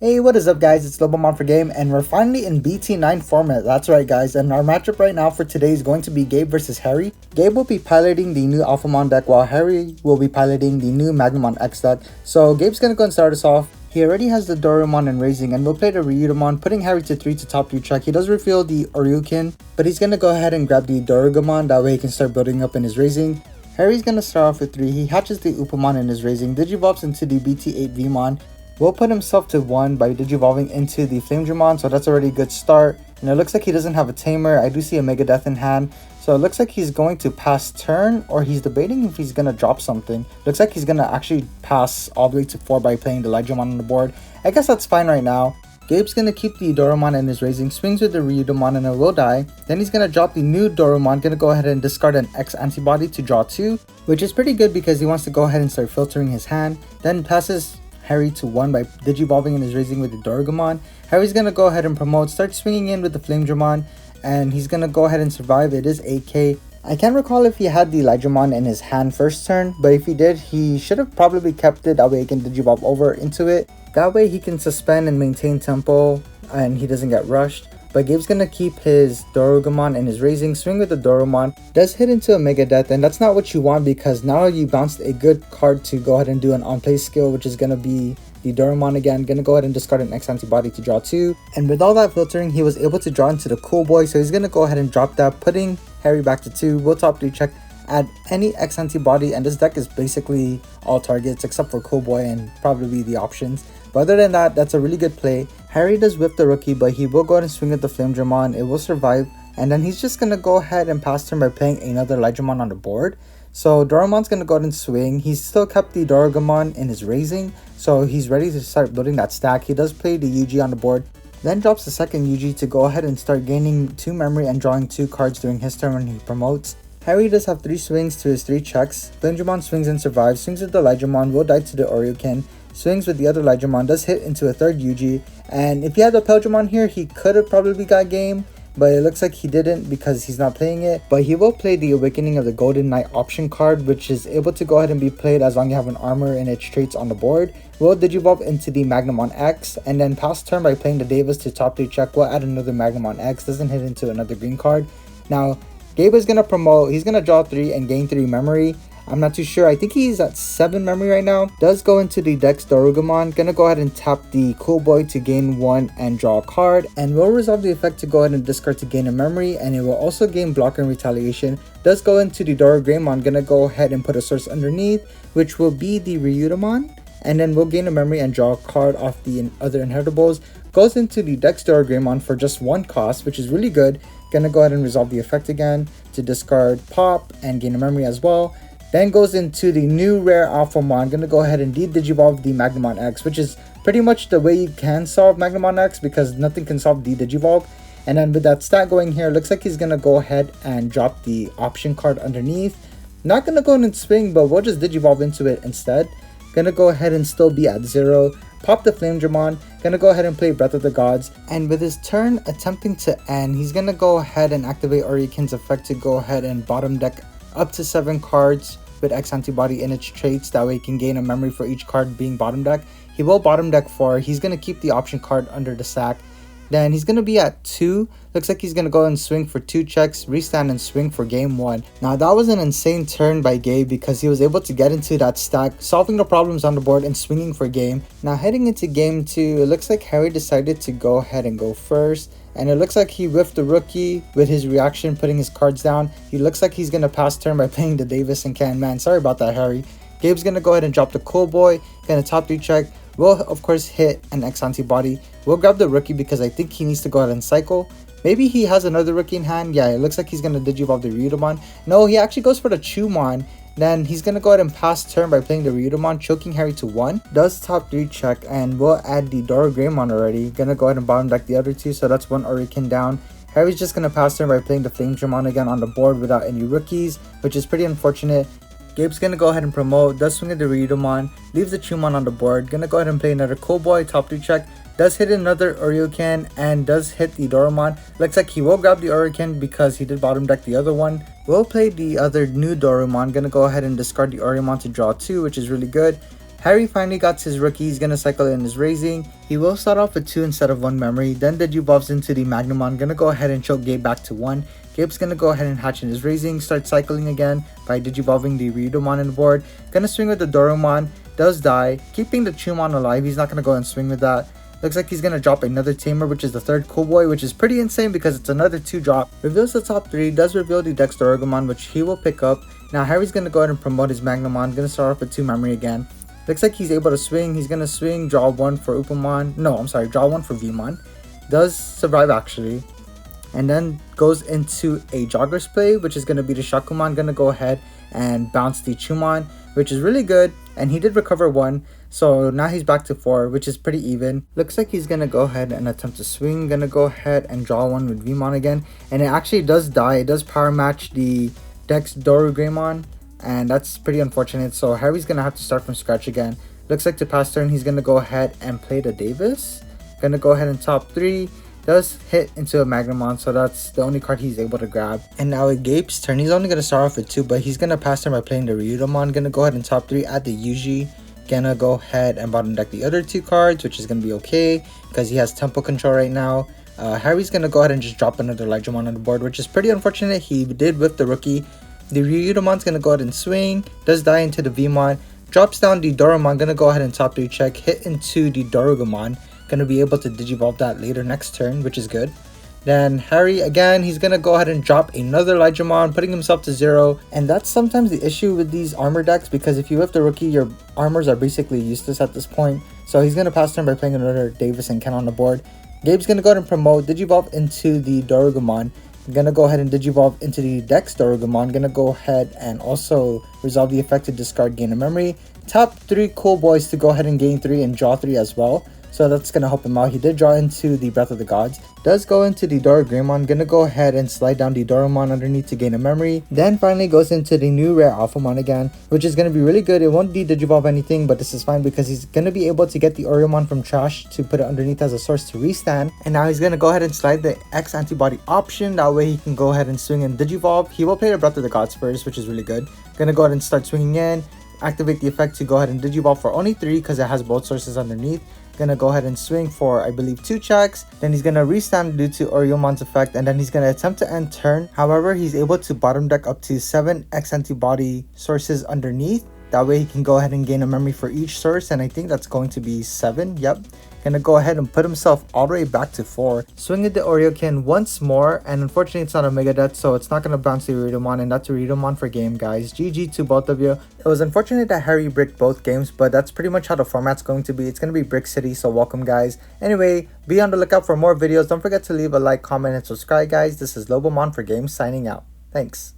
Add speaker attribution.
Speaker 1: Hey, what is up guys, it's Alphamon for Game, and we're finally in BT9 format. That's right guys, and our matchup right now for today is going to be Gabe versus Harry. Gabe will be piloting the new Alphamon deck while Harry will be piloting the new Magnamon X deck. So Gabe's gonna go and start us off. He already has the Doraemon and Raising, and we'll play the Ryudomon, putting Harry to 3 to top 3 check. He does reveal the Ouryuken, but he's gonna go ahead and grab the Doraemon, that way he can start building up in his Raising. Harry's gonna start off with 3, he hatches the Upamon in his Raising, Digivolves into the BT8 Vmon, will put himself to 1 by Digivolving into the Flamedramon, so that's already a good start. And it looks like he doesn't have a Tamer. I do see a Megadeth in hand, so it looks like he's going to pass turn, or he's debating if he's going to drop something. Looks like he's going to actually pass all the way to 4 by playing the Lightramon on the board. I guess that's fine right now. Gabe's going to keep the Doraemon in his Raising, swings with the Ryudomon and it will die. Then he's going to drop the new Doraemon, going to go ahead and discard an X antibody to draw 2, which is pretty good because he wants to go ahead and start filtering his hand. Then passes Harry to 1 by Digivolving in his Raising with the Doraemon. Harry's gonna go ahead and promote, start swinging in with the Flamedramon, and he's gonna go ahead and survive. It is 8k. I can't recall if he had the Lightramon in his hand first turn, but if he did, he should have probably kept it, that way he can Digivolve over into it. That way he can suspend and maintain tempo, and he doesn't get rushed. But Gabe's gonna keep his Doraemon in his Raising, swing with the Doraemon, does hit into a Megadeth, and that's not what you want because now you bounced a good card to go ahead and do an on-play skill, which is gonna be the Doraemon again. Gonna go ahead and discard an X antibody to draw 2, and with all that filtering, he was able to draw into the Cool Boy, so he's gonna go ahead and drop that, putting Harry back to 2. We'll top 3 check, add any X antibody, and this deck is basically all targets except for Cool Boy and probably the options. But other than that, that's a really good play. Harry does whip the rookie, but he will go ahead and swing at the Flamedramon. It will survive, and then he's just going to go ahead and pass turn by playing another Lightramon on the board. So Doraemon's going to go ahead and swing. He's still kept the Doraemon in his Raising, so he's ready to start building that stack. He does play the UG on the board, then drops the second UG to go ahead and start gaining 2 memory and drawing 2 cards during his turn when he promotes. Harry does have 3 swings to his 3 checks. Flamedramon swings and survives, swings with the Lightramon, will die to the Ouryuken, swings with the other Lightramon, does hit into a third UG, and if he had the Peldramon here, he could have probably got game, but it looks like he didn't because he's not playing it. But he will play the Awakening of the Golden Knight option card, which is able to go ahead and be played as long as you have an armor and its traits on the board. Will Digivolve into the Magnamon X, and then pass turn by playing the Davis to top 3 check. Will add another Magnamon X, doesn't hit into another green card. Now, Gabe is going to promote, he's going to draw 3 and gain 3 memory. I'm not too sure. I think he's at 7 memory right now. Does go into the Dex Doraemon. Gonna go ahead and tap the Cool Boy to gain 1 and draw a card. And will resolve the effect to go ahead and discard to gain a memory. And it will also gain Block and Retaliation. Does go into the Doraemon. Gonna go ahead and put a source underneath, which will be the Ryudomon. And then we'll gain a memory and draw a card off the other inheritables. Goes into the Dex Doraemon for just 1 cost, which is really good. Gonna go ahead and resolve the effect again to discard Pop and gain a memory as well. Then goes into the new rare Alphamon. Gonna go ahead and Digivolve the Magnamon X, which is pretty much the way you can solve Magnamon X because nothing can solve Digivolve. And then with that stat going here, looks like he's gonna go ahead and drop the option card underneath. Not gonna go in and swing, but we'll just Digivolve into it instead. Gonna go ahead and still be at 0. Pop the Flamedramon. Gonna go ahead and play Breath of the Gods. And with his turn attempting to end, he's gonna go ahead and activate Ouryuken's effect to go ahead and bottom deck up to 7 cards with X antibody in its traits. That way he can gain a memory for each card being bottom deck. He will bottom deck 4. He's going to keep the option card under the stack. Then he's going to be at 2. Looks like he's going to go and swing for 2 checks, restand and swing for game 1. Now that was an insane turn by Gabe because he was able to get into that stack, solving the problems on the board and swinging for game. Now heading into game 2, it looks like Harry decided to go ahead and go first. And it looks like he whiffed the rookie with his reaction, putting his cards down. He looks like he's going to pass turn by playing the Davis and Can. Man, sorry about that, Harry. Gabe's going to go ahead and drop the Cool Boy. Going to top 3 check. Will, of course, hit an X antibody. We'll grab the rookie because I think he needs to go ahead and cycle. Maybe he has another rookie in hand. Yeah, it looks like he's going to Digivolve the Ryudomon. No, he actually goes for the Chumon. Then he's going to go ahead and pass turn by playing the Ryudomon, choking Harry to 1. Does top 3 check, and we'll add the Doraemon already. Gonna go ahead and bottom deck the other 2, so that's 1 Ouryuken down. Harry's just gonna pass turn by playing the Flamedramon again on the board without any rookies, which is pretty unfortunate. Gabe's gonna go ahead and promote, does swing at the Ryudomon, leaves the Chumon on the board. Gonna go ahead and play another Cool Boy, top 3 check. Does hit another Ouryuken and does hit the Doraemon. Looks like he will grab the Ouryuken because he did bottom deck the other one. We'll play the other new Doraemon. Gonna go ahead and discard the Ouryuken to draw 2, which is really good. Harry finally got his rookie. He's gonna cycle in his Raising. He will start off with 2 instead of 1 memory. Then Digivolves into the Magnamon. Gonna go ahead and choke Gabe back to 1. Gabe's gonna go ahead and hatch in his Raising. Start cycling again by Digivolving the Ouryuken on the board. Gonna swing with the Dorumon. Does die. Keeping the Chumon alive. He's not gonna go and swing with that. Looks like he's gonna drop another Tamer, which is the 3rd Cool Boy, which is pretty insane because it's another 2 drop. Reveals the top 3. Does reveal the Dex Dorumon, which he will pick up. Now Harry's gonna go ahead and promote his Magnamon. Gonna start off with 2 memory again. Looks like he's able to swing. He's going to swing, draw 1 for Upamon. No, I'm sorry, draw 1 for Vmon. Does survive actually. And then goes into a Jogger's Play, which is going to be the Shakumon. Going to go ahead and bounce the Chumon, which is really good. And he did recover 1. So now he's back to 4, which is pretty even. Looks like he's going to go ahead and attempt to swing. Going to go ahead and draw 1 with Vmon again. And it actually does die. It does power match the Dex Dorugreymon. And that's pretty unfortunate, so Harry's gonna have to start from scratch again. Looks like to pass turn, he's gonna go ahead and play the Davis. Gonna go ahead and top 3. Does hit into a Magnamon, so that's the only card he's able to grab. And now with Gabe's turn, he's only gonna start off with 2, but he's gonna pass turn by playing the Ryudomon. Gonna go ahead and top 3 at the Yuji. Gonna go ahead and bottom deck the other 2 cards, which is gonna be okay because he has tempo control right now. Harry's gonna go ahead and just drop another Lightramon on the board, which is pretty unfortunate. He did whip the rookie. The Ryudomon's gonna go ahead and swing, does die into the Vmon, drops down the Dorumon, gonna go ahead and top 3 check, hit into the Dorugumon, gonna be able to Digivolve that later next turn, which is good. Then Harry, again, he's gonna go ahead and drop another Lightramon, putting himself to 0. And that's sometimes the issue with these armor decks, because if you whip the rookie, your armors are basically useless at this point. So he's gonna pass turn by playing another Davis and Ken on the board. Gabe's gonna go ahead and promote, Digivolve into the Dorugumon. I'm gonna go ahead and Digivolve into the Dex Dorugumon. Gonna go ahead and also resolve the effect to discard gain a memory. Top 3 Cool Boys to go ahead and gain 3 and draw 3 as well. So that's gonna help him out. He did draw into the Breath of the Gods. Does go into the Dorugreymon. Gonna go ahead and slide down the Dorumon underneath to gain a memory. Then finally goes into the new rare Alphamon again, which is gonna be really good. It won't de-Digivolve anything, but this is fine because he's gonna be able to get the Ouryuken from trash to put it underneath as a source to restand. And now he's gonna go ahead and slide the X antibody option. That way he can go ahead and swing and Digivolve. He will play the Breath of the Gods first, which is really good. Gonna go ahead and start swinging in. Activate the effect to go ahead and Digivolve for only 3 because it has both sources underneath. Gonna go ahead and swing for I believe 2 checks. Then he's gonna restand due to Ouryuken's effect, and then he's gonna attempt to end turn. However, he's able to bottom deck up to 7 X antibody sources underneath. That way he can go ahead and gain a memory for each source, and I think that's going to be 7. Yep. Gonna go ahead and put himself all the way back to 4. Swing at the Ouryuken once more, and unfortunately it's not a Mega Death, so it's not gonna bounce the Ouryuken, and that's a Ouryuken for game, guys. GG to both of you. It was unfortunate that Harry bricked both games, but that's pretty much how the format's going to be. It's gonna be Brick City, so welcome, guys. Anyway, be on the lookout for more videos. Don't forget to leave a like, comment, and subscribe, guys. This is Lobomon for Games signing out. Thanks.